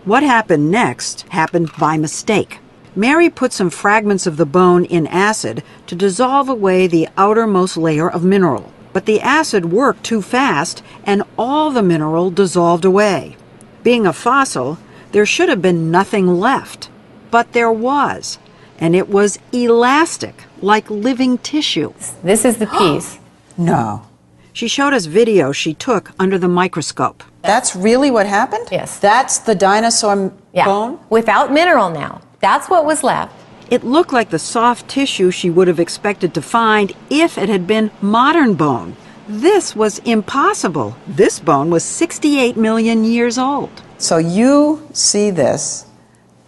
What happened next happened by mistake. Mary put some fragments of the bone in acid to dissolve away the outermost layer of mineral. But the acid worked too fast, and all the mineral dissolved away. Being a fossil, there should have been nothing left. But there was, and it was elastic, like living tissue. This is the piece. No. She showed us video she took under the microscope. That's really what happened? Yes. That's the dinosaur bone? Without mineral now. That's what was left. It looked like the soft tissue she would have expected to find if it had been modern bone. This was impossible. This bone was 68 million years old. So you see this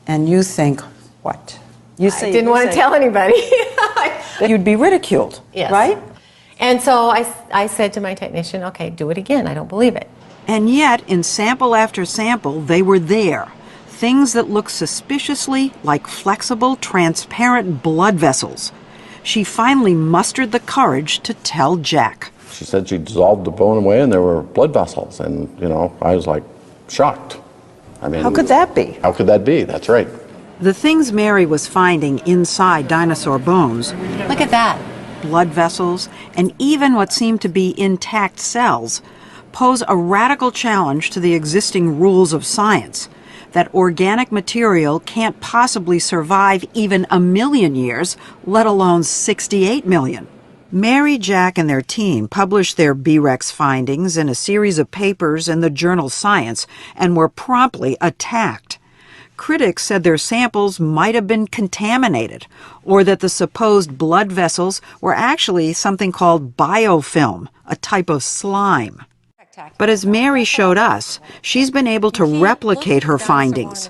and you think, what? You I didn't want to tell anybody. You'd be ridiculed, Yes. right? And so I said to my technician, okay, do it again. I don't believe it. And yet, in sample after sample, they were there. Things that looked suspiciously like flexible, transparent blood vessels. She finally mustered the courage to tell Jack. She said she dissolved the bone away and there were blood vessels. And, I was like shocked. I mean, How could that be? How could that be? That's right. The things Mary was finding inside dinosaur bones, Look at that. blood vessels, and even what seemed to be intact cells, pose a radical challenge to the existing rules of science, that organic material can't possibly survive even 1 million years, let alone 68 million. Mary, Jack, and their team published their B-Rex findings in a series of papers in the journal Science and were promptly attacked. Critics said their samples might have been contaminated, or that the supposed blood vessels were actually something called biofilm, a type of slime. But as Mary showed us, she's been able to replicate her findings.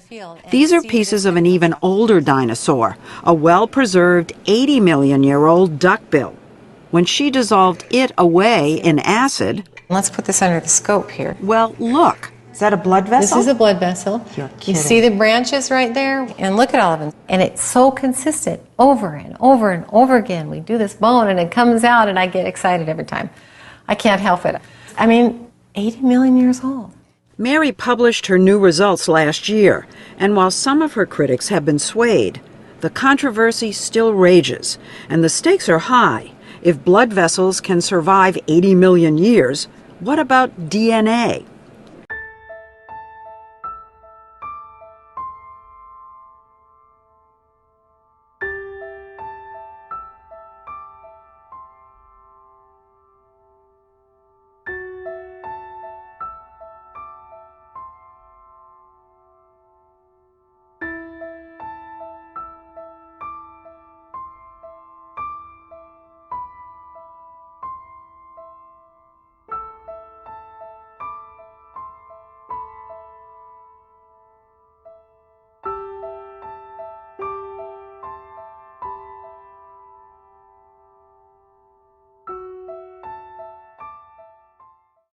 These are pieces of an even older dinosaur, a well-preserved 80-million-year-old duckbill. When she dissolved it away in acid... Let's put this under the scope here. Well, look. Is that a blood vessel? This is a blood vessel. You're You kidding. see the branches right there? And look at all of them. And it's so consistent over and over and over again. We do this bone and it comes out and I get excited every time. I can't help it. I mean, 80 million years old. Mary published her new results last year, and while some of her critics have been swayed, the controversy still rages, and the stakes are high. If blood vessels can survive 80 million years, what about DNA?